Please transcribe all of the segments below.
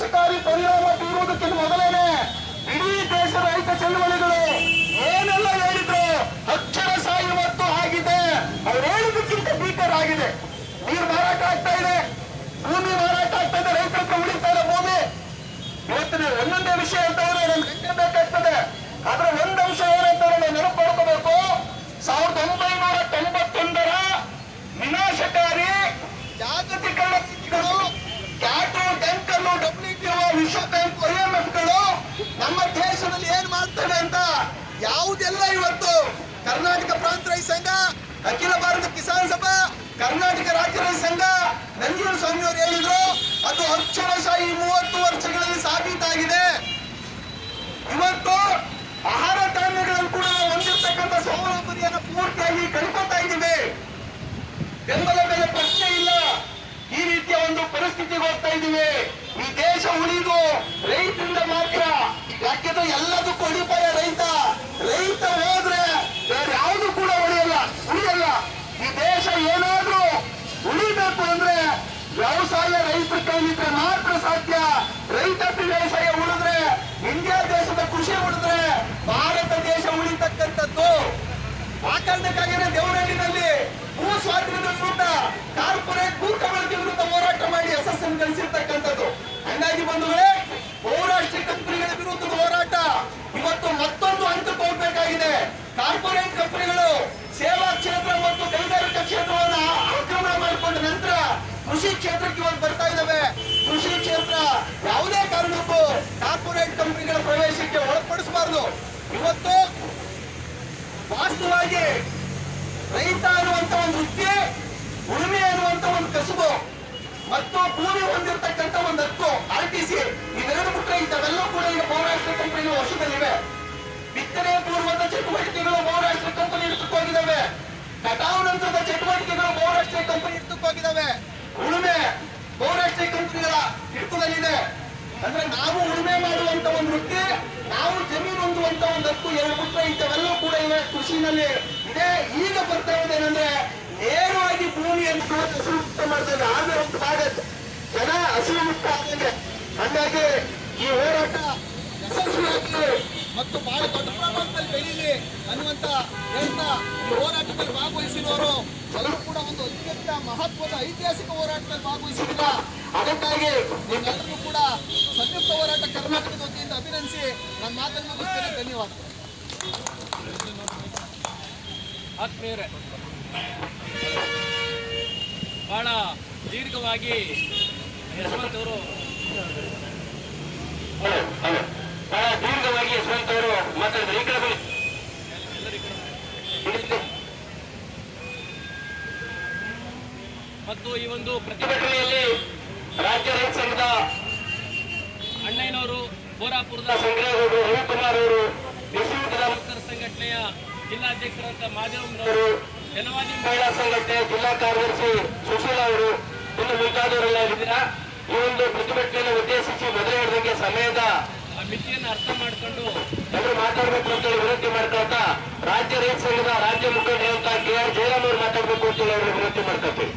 ವಿನಾಶಕಾರಿ ಪರಿಣಾಮ ಬೀರುವುದಕ್ಕಿಂತ ಮೊದಲೇನೆ ಇಡೀ ದೇಶದ ರೈತ ಚಳವಳಿಗಳು ಏನೆಲ್ಲ ಹೇಳಿದ್ರು ಅಕ್ಷರಶಃ ಇವತ್ತು ಆಗಿದೆ. ಅವ್ರು ಹೇಳಿದ್ದಕ್ಕಿಂತ ಭೀಕರ ಆಗಿದೆ. ನೀರು ಮಾರಾಟ ಆಗ್ತಾ ಇದೆ, ಭೂಮಿ ಮಾರಾಟ ಆಗ್ತಾ ಇದೆ, ರೈತರ ಹತ್ರ ಉಳಿತಾ ಇದೆ ಭೂಮಿ. ಇವತ್ತು ನೀವು ಒಂದೊಂದೇ ವಿಷಯ ಅಂತಂದ್ರೆ ನಮ್ಗೆ ಬೇಕಾಗ್ತದೆ. ಆದ್ರೆ ಒಂದ್ ಅಂಶ ಏನಂತಾರೆ ನೆನಪು ಮಾಡ್ಕೋಬೇಕು. 1991ರ ವಿನಾಶಕಾರಿ ಜಾಗತೀಕರಣ ನೀತಿಗಳು, ಕ್ಯಾಟು, ಡೆಂಕಲ್ಲು, WTO, ವಿಶ್ವ ಬ್ಯಾಂಕ್, IMF ಗಳು ನಮ್ಮ ದೇಶದಲ್ಲಿ ಏನ್ ಮಾಡ್ತವೆ ಅಂತ ಯಾವುದೆಲ್ಲ ಇವತ್ತು ಕರ್ನಾಟಕ ಪ್ರಾಂತ ರೈತ ಸಂಘ, ಅಖಿಲ ಭಾರತ ಕಿಸಾನ್ ಸಭಾ, ಕರ್ನಾಟಕ ರಾಜ್ಯ ರೈತ ಸಂಘ, ನಂಜೂರು ಸ್ವಾಮಿ ಅವರು ಹೇಳಿದ್ರು, ಅದು ಅಕ್ಷರಶಃ ಈ 30 ವರ್ಷಗಳಲ್ಲಿ ಸಾಬೀತಾಗಿದೆ. ಇವತ್ತು ಆಹಾರ ಧಾನ್ಯಗಳನ್ನು ಕೂಡ ಹೊಂದಿರತಕ್ಕಂಥ ಸ್ವಾವಲಂಬನೆಯನ್ನು ಪೂರ್ತಿಯಾಗಿ ಕಳ್ಕೊತಾ ಇದ್ದೀವಿ. ಬೆಂಬಲ ಬೆಲೆ ಪ್ರಶ್ನೆ ಇಲ್ಲ. ಈ ರೀತಿಯ ಒಂದು ಪರಿಸ್ಥಿತಿಗೆ ಹೋಗ್ತಾ ಇದ್ದೀವಿ. ಈ ದೇಶ ಉಳಿದು ರೈತರಿಂದ ಮಾತ್ರ. ಯಾಕೆಂದ್ರೆ ಎಲ್ಲದಕ್ಕೂ ಅಡಿಪಾಯ ರೈತ. ರೈತ ಹೋದ್ರೆ ಬೇರೆ ಯಾವುದು ಕೂಡ ಉಳಿಯಲ್ಲ. ಈ ದೇಶ ಏನಾದ್ರೂ ಉಳಿಬೇಕು ಅಂದ್ರೆ ವ್ಯವಸಾಯ ರೈತರ ಕೈಲಿದ್ರೆ ಮಾತ್ರ ಸಾಧ್ಯ. ರೈತ ವ್ಯವಸಾಯ ಉಳಿದ್ರೆ, ಇಂಡಿಯಾ ದೇಶದ ಕೃಷಿ ಉಳಿದ್ರೆ ಭಾರತ ದೇಶ ಉಳಿತಕ್ಕಂಥದ್ದು. ಆ ಕಾರಣಕ್ಕಾಗಿಯೇ ದೇವನಹಳ್ಳಿನಲ್ಲಿ ಭೂ ಸ್ವಾಧೀನದ ವಿರುದ್ಧ, ಕಾರ್ಪೊರೇಟ್ ಭೂ ಕಬಳಿಕೆ ವಿರುದ್ಧ ಹೋರಾಟ ಮಾಡಿ ಯಶಸ್ಸನ್ನು ಗಳಿಸಿರ್ತಕ್ಕಂಥದ್ದು. ಹಂಗಾಗಿ ಬಂಧುಗಳೇ, ಬಹುರಾಷ್ಟ್ರೀಯ ಕಂಪನಿಗಳ ವಿರುದ್ಧದ ಹೋರಾಟ ಇವತ್ತು ಮತ್ತೊಂದು ಹಂತಕ್ಕೆ ಹೋಗಬೇಕಾಗಿದೆ. ಕಾರ್ಪೊರೇಟ್ ಕಂಪನಿಗಳು ಸೇವಾ ಕ್ಷೇತ್ರ ಮತ್ತು ಕೈಗಾರಿಕಾ ಕ್ಷೇತ್ರವನ್ನು ಆಕ್ರಮಣ ಮಾಡಿಕೊಂಡ ನಂತರ ಕೃಷಿ ಕ್ಷೇತ್ರಕ್ಕೆ ಇವತ್ತು ಬರ್ತಾ ಇದ್ದಾವೆ. ಕೃಷಿ ಕ್ಷೇತ್ರ ಯಾವುದೇ ಕಾರಣಕ್ಕೂ ಕಾರ್ಪೊರೇಟ್ ಕಂಪನಿಗಳ ಪ್ರವೇಶಕ್ಕೆ ಒಳಪಡಿಸಬಾರದು. ಇವತ್ತು ವಾಸ್ತವವಾಗಿ ರೈತ ಅನ್ನುವಂತ ಒಂದು ವೃತ್ತಿ, ಉಳುಮೆ ಅನ್ನುವಂತ ಒಂದು ಕಸುಬು ಮತ್ತು ಭೂಮಿ ಹೊಂದಿರತಕ್ಕಂಥ ಒಂದು ಹಕ್ಕು, RTC, ಇವೆರಡು ಬಿಟ್ಟರೆ ಇಂಥವೆಲ್ಲ ಕೂಡ ಈಗ ಬಹುರಾಷ್ಟ್ರೀಯ ಕಂಪನಿಗಳು ವರ್ಷದಲ್ಲಿವೆ. ಬಿತ್ತನೆ ಪೂರ್ವದ ಚಟುವಟಿಕೆಗಳು ಬಹುರಾಷ್ಟ್ರೀಯ ಕಂಪನಿ ಹಿಡಿತಕ್ಕೆ ಹೋಗಿದ್ದಾವೆ. ಕಟಾವು ನಂತರದ ಚಟುವಟಿಕೆಗಳು ಬಹುರಾಷ್ಟ್ರೀಯ ಕಂಪನಿ ಹಿಡಿತಕ್ಕೆ ಹೋಗಿದ್ದಾವೆ. ಉಳುಮೆ ಬಹುರಾಷ್ಟ್ರೀಯ ಕಂಪನಿಗಳ ಹಿಡಿತದಲ್ಲಿದೆ. ಅಂದ್ರೆ ನಾವು ಉಳುಮೆ ಮಾಡುವಂತ ಒಂದು ವೃತ್ತಿ, ನಾವು ಜಮೀನು ಹೊಂದುವಂತ ಒಂದು ಹಕ್ಕು, ಎರಡು ಬಿಟ್ಟರೆ ಇಂಥವೆಲ್ಲ ಕೂಡ ಇವೆ ಕೃಷಿನಲ್ಲಿ ಇದೆ. ಈಗ ಬರ್ತಾ ಇದೆ ಏನಂದ್ರೆ ನೇರವಾಗಿ ಭೂಮಿಯನ್ನು ಹಸಿರುಮುಕ್ತ ಮಾಡ್ತೇವೆ. ಆಮೇಲೆ ಒಂದು ಭಾಗದ ಜನ ಹಸಿರುಮುಕ್ತ ಆಗಿದೆ. ಹಾಗಾಗಿ ಈ ಹೋರಾಟ ಯಶಸ್ವಿಯಾಗಿ ಮತ್ತು ಬಹಳ ದೊಡ್ಡ ಪ್ರಮಾಣದಲ್ಲಿ ಬೆಳೀಲಿ ಅನ್ನುವಂತ ಹೇಳ್ತಾ ಈ ಹೋರಾಟದಲ್ಲಿ ಭಾಗವಹಿಸಿದವರು ಎಲ್ಲರೂ ಕೂಡ ಒಂದು ಅತ್ಯಂತ ಮಹತ್ವದ ಐತಿಹಾಸಿಕ ಹೋರಾಟದಲ್ಲಿ ಭಾಗವಹಿಸಿಲ್ಲ. ಅದಕ್ಕಾಗಿ ನೀವೆಲ್ಲರೂ ಕೂಡ ಸಂಯುಕ್ತ ಹೋರಾಟ ಕರ್ನಾಟಕದ ವತಿಯಿಂದ ಅಭಿನಂದಿಸಿ ನನ್ನ ಮಾತನ್ನು ಮುಗಿಸ್ತೇನೆ. ಧನ್ಯವಾದ. ಆತ್ಮೀಯರೇ, ಬಹಳ ದೀರ್ಘವಾಗಿ ಯಶವಂತ್ ಅವರು ಮಾತಾಡಿದ್ರು. ಮತ್ತು ಈ ಒಂದು ಪ್ರತಿಭಟನೆಯಲ್ಲಿ ರಾಜ್ಯ ರೈತ ಸಂಘದ ಅಣ್ಣಯ್ಯನವರು, ಬೋರಾಪುರದ ಸಂಗ್ರಹವರು, ರವಿಕುಮಾರ್ ಅವರು, ರೈತರ ಸಂಘಟನೆಯ ಜಿಲ್ಲಾಧ್ಯಕ್ಷರಾದ ಮಾದೇವಮ್ಮನವರು, ಜನವಾದಿ ಮಹಿಳಾ ಸಂಘಟನೆ ಜಿಲ್ಲಾ ಕಾರ್ಯದರ್ಶಿ ಸುಶೀಲಾ ಅವರು, ಇನ್ನು ಮುಂತಾದವರೆಲ್ಲ ಇದ್ದೀರಾ. ಈ ಒಂದು ಪ್ರತಿಭಟನೆಯನ್ನು ಉದ್ದೇಶಿಸಿ ಮೊದಲೇ ಹೇಳಿದಂಗೆ ಸಮಯದ ಮಿತಿಯನ್ನು ಅರ್ಥ ಮಾಡಿಕೊಂಡು ಎಲ್ಲರೂ ಮಾತಾಡಬೇಕು ಅಂತ ಹೇಳಿ ವಿನಂತಿ ಮಾಡ್ಕೊಳ್ತಾ, ರಾಜ್ಯ ರೈತ ಸಂಘದ ರಾಜ್ಯ ಮುಖಂಡರಂತ KR ಜಯರಾಮ್ ಅವರು ಮಾತಾಡಬೇಕು ಅಂತ ಹೇಳಿ ಅವರು ವಿನಂತಿ ಮಾಡ್ಕೊಳ್ತೀವಿ.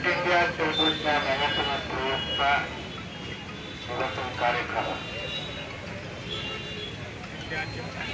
ಇಂಡಿಯಾ ಚೌಗುಟ್ನ ನವತನ ಪ್ರಯುಕ್ತ ಇವತ್ತಿನ ಕಾರ್ಯಕ್ರಮ ಇಂಡಿಯಾ ಚೌಗುಟ್ನ